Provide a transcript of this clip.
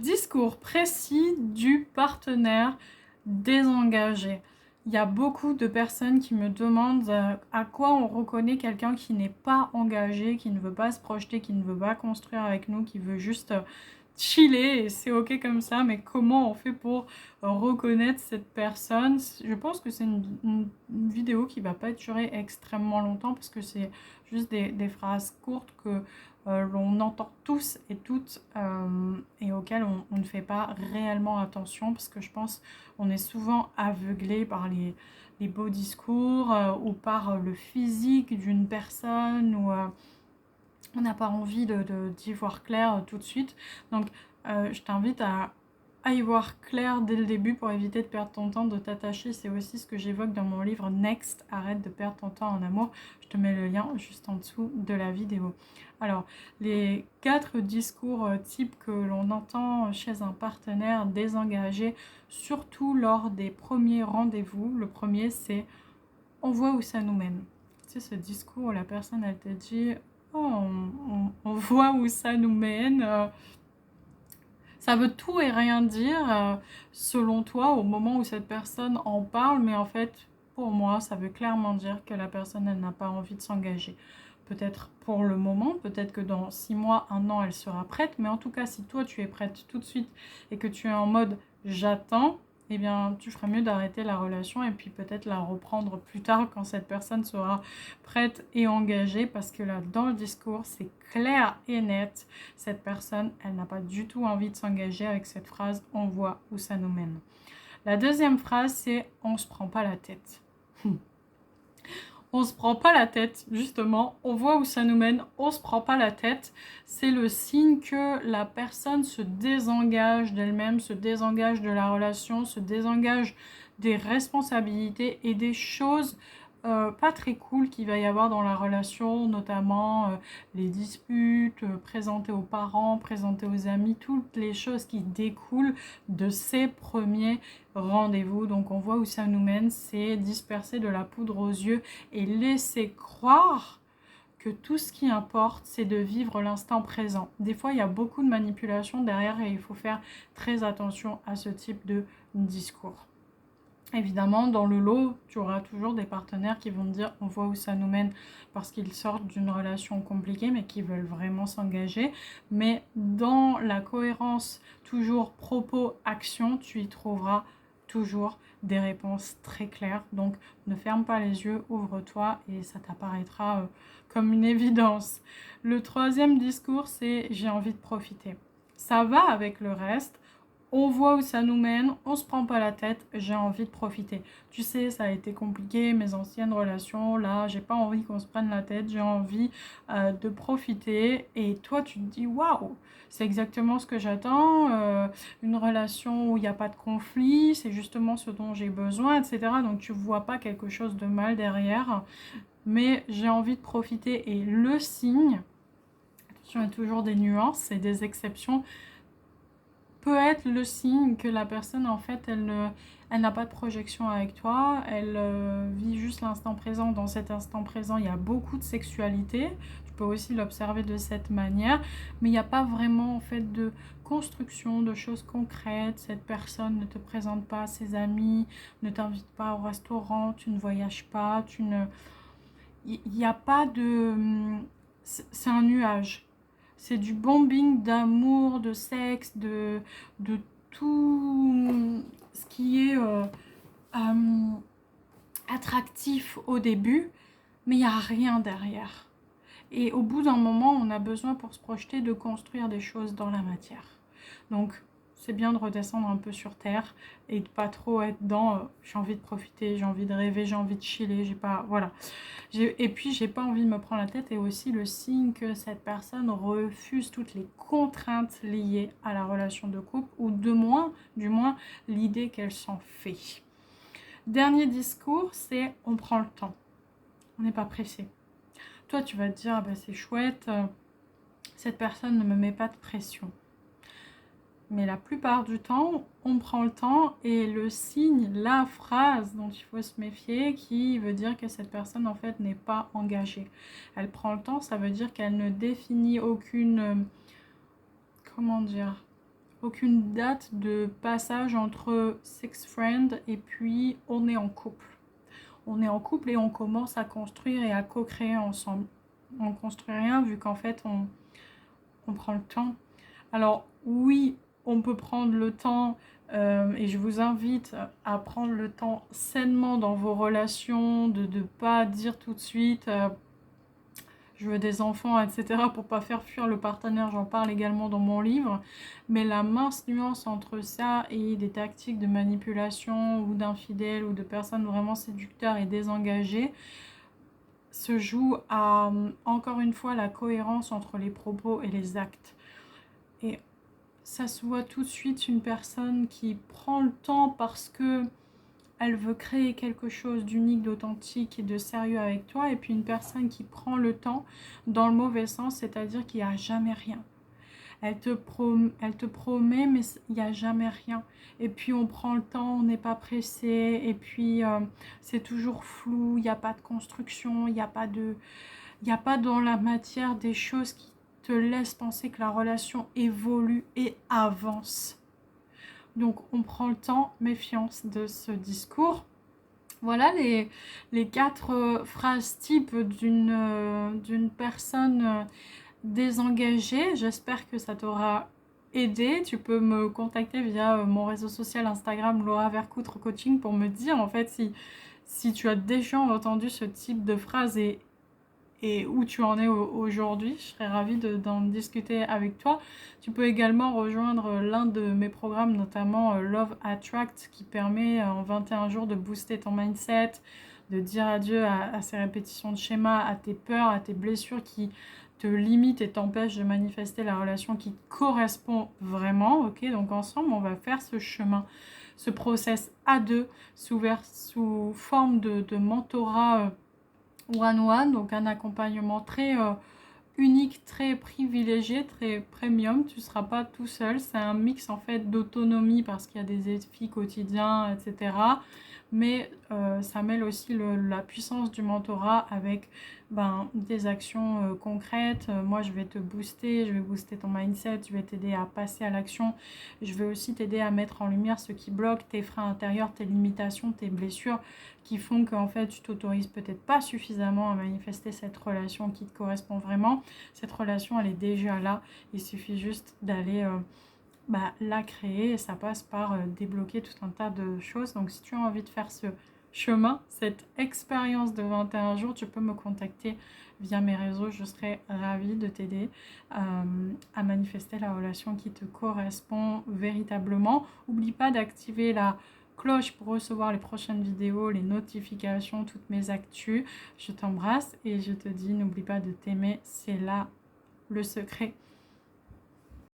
Discours précis du partenaire désengagé. Il y a beaucoup de personnes qui me demandent à quoi on reconnaît quelqu'un qui n'est pas engagé, qui ne veut pas se projeter, qui ne veut pas construire avec nous, qui veut juste chiller et c'est ok comme ça, mais comment on fait pour reconnaître cette personne? Je pense que c'est une vidéo qui va pas durer extrêmement longtemps parce que c'est juste des phrases courtes que l'on entend tous et toutes et auxquelles on ne fait pas réellement attention parce que je pense on est souvent aveuglé par les beaux discours ou par le physique d'une personne ou on n'a pas envie d'y voir clair tout de suite. Donc je t'invite à y voir clair dès le début pour éviter de perdre ton temps, de t'attacher. C'est aussi ce que j'évoque dans mon livre Next, arrête de perdre ton temps en amour. Je te mets le lien juste en dessous de la vidéo. Alors, les 4 discours types que l'on entend chez un partenaire désengagé, surtout lors des premiers rendez-vous. Le premier, c'est « on voit où ça nous mène ». Tu sais, ce discours où la personne, elle te dit « oh, on voit où ça nous mène ». Ça veut tout et rien dire selon toi au moment où cette personne en parle, mais en fait, pour moi, ça veut clairement dire que la personne, elle n'a pas envie de s'engager. Peut-être pour le moment, peut-être que dans 6 mois, 1 an, elle sera prête, mais en tout cas, si toi, tu es prête tout de suite et que tu es en mode « j'attends », eh bien, tu ferais mieux d'arrêter la relation et puis peut-être la reprendre plus tard quand cette personne sera prête et engagée parce que là, dans le discours, c'est clair et net. Cette personne, elle n'a pas du tout envie de s'engager avec cette phrase « on voit où ça nous mène ». La deuxième phrase, c'est « on se prend pas la tête ». On se prend pas la tête, justement, on voit où ça nous mène, on se prend pas la tête. C'est le signe que la personne se désengage d'elle-même, se désengage de la relation, se désengage des responsabilités et des choses pas très cool qu'il va y avoir dans la relation, notamment les disputes, présenter aux parents, présenter aux amis, toutes les choses qui découlent de ces premiers rendez-vous. Donc on voit où ça nous mène, c'est disperser de la poudre aux yeux et laisser croire que tout ce qui importe, c'est de vivre l'instant présent. Des fois, il y a beaucoup de manipulation derrière et il faut faire très attention à ce type de discours. Évidemment, dans le lot, tu auras toujours des partenaires qui vont te dire on voit où ça nous mène parce qu'ils sortent d'une relation compliquée mais qui veulent vraiment s'engager. Mais dans la cohérence, toujours propos-action, tu y trouveras toujours des réponses très claires. Donc ne ferme pas les yeux, ouvre-toi et ça t'apparaîtra comme une évidence. Le troisième discours, c'est j'ai envie de profiter. Ça va avec le reste. On voit où ça nous mène, on se prend pas la tête, j'ai envie de profiter. Tu sais, ça a été compliqué, mes anciennes relations, là, j'ai pas envie qu'on se prenne la tête, j'ai envie de profiter. Et toi, tu te dis, waouh, c'est exactement ce que j'attends, une relation où il n'y a pas de conflit, c'est justement ce dont j'ai besoin, etc. Donc tu vois pas quelque chose de mal derrière, mais j'ai envie de profiter. Et le signe, attention, il y a toujours des nuances et des exceptions, peut être le signe que la personne, en fait, elle n'a pas de projection avec toi, elle vit juste l'instant présent. Dans cet instant présent, il y a beaucoup de sexualité, tu peux aussi l'observer de cette manière, mais il n'y a pas vraiment, en fait, de construction, de choses concrètes. Cette personne ne te présente pas à ses amis, ne t'invite pas au restaurant, tu ne voyages pas, il n'y a pas de... C'est un nuage. C'est du bombing d'amour, de sexe, de tout ce qui est attractif au début, mais il n'y a rien derrière. Et au bout d'un moment, on a besoin pour se projeter de construire des choses dans la matière. Donc, c'est bien de redescendre un peu sur terre et de pas trop être dans j'ai envie de profiter, j'ai envie de rêver, j'ai envie de chiller, j'ai pas... Voilà. Et puis, j'ai pas envie de me prendre la tête et aussi le signe que cette personne refuse toutes les contraintes liées à la relation de couple ou du moins l'idée qu'elle s'en fait. Dernier discours, c'est on prend le temps. On n'est pas pressé. Toi, tu vas te dire, bah, c'est chouette, cette personne ne me met pas de pression. Mais la plupart du temps, on prend le temps et le signe, la phrase dont il faut se méfier, qui veut dire que cette personne, en fait, n'est pas engagée. Elle prend le temps, ça veut dire qu'elle ne définit aucune... comment dire ? aucune date de passage entre sex friend et puis on est en couple. On est en couple et on commence à construire et à co-créer ensemble. On construit rien vu qu'en fait on prend le temps. Alors oui, on peut prendre le temps et je vous invite à prendre le temps sainement dans vos relations, de ne pas dire tout de suite je veux des enfants, etc. pour pas faire fuir le partenaire, j'en parle également dans mon livre. Mais la mince nuance entre ça et des tactiques de manipulation ou d'infidèles ou de personnes vraiment séducteurs et désengagées se joue à, encore une fois, la cohérence entre les propos et les actes. Et ça se voit tout de suite, une personne qui prend le temps parce que elle veut créer quelque chose d'unique, d'authentique et de sérieux avec toi, et puis une personne qui prend le temps dans le mauvais sens, c'est-à-dire qu'il n'y a jamais rien. Elle te promet, mais il n'y a jamais rien. Et puis on prend le temps, on n'est pas pressé, et puis c'est toujours flou, il n'y a pas de construction, il n'y a pas dans la matière des choses qui te laissent penser que la relation évolue et avance. Donc on prend le temps, méfiance de ce discours. Voilà les 4 phrases types d'une personne désengagée. J'espère que ça t'aura aidé. Tu peux me contacter via mon réseau social Instagram Laura Vercoutre Coaching pour me dire en fait si tu as déjà entendu ce type de phrase et où tu en es aujourd'hui. Je serais ravie d'en discuter avec toi. Tu peux également rejoindre l'un de mes programmes, notamment Love Attract, qui permet en 21 jours de booster ton mindset, de dire adieu à ces répétitions de schémas, à tes peurs, à tes blessures qui te limitent et t'empêchent de manifester la relation qui te correspond vraiment. Ok, donc ensemble, on va faire ce chemin, ce process à deux, sous forme de mentorat one-one, donc un accompagnement très unique, très privilégié, très premium. Tu ne seras pas tout seul, c'est un mix en fait d'autonomie parce qu'il y a des défis quotidiens, etc. Mais ça mêle aussi la puissance du mentorat avec des actions concrètes. Moi, je vais te booster, je vais booster ton mindset, je vais t'aider à passer à l'action. Je vais aussi t'aider à mettre en lumière ce qui bloque, tes freins intérieurs, tes limitations, tes blessures qui font qu'en fait, tu t'autorises peut-être pas suffisamment à manifester cette relation qui te correspond vraiment. Cette relation, elle est déjà là. Il suffit juste d'aller la créer et ça passe par débloquer tout un tas de choses. Donc si tu as envie de faire ce chemin, cette expérience de 21 jours, tu peux me contacter via mes réseaux. Je serai ravie de t'aider à manifester la relation qui te correspond véritablement. N'oublie pas d'activer la cloche pour recevoir les prochaines vidéos, les notifications, toutes mes actus. Je t'embrasse et je te dis, n'oublie pas de t'aimer, c'est là le secret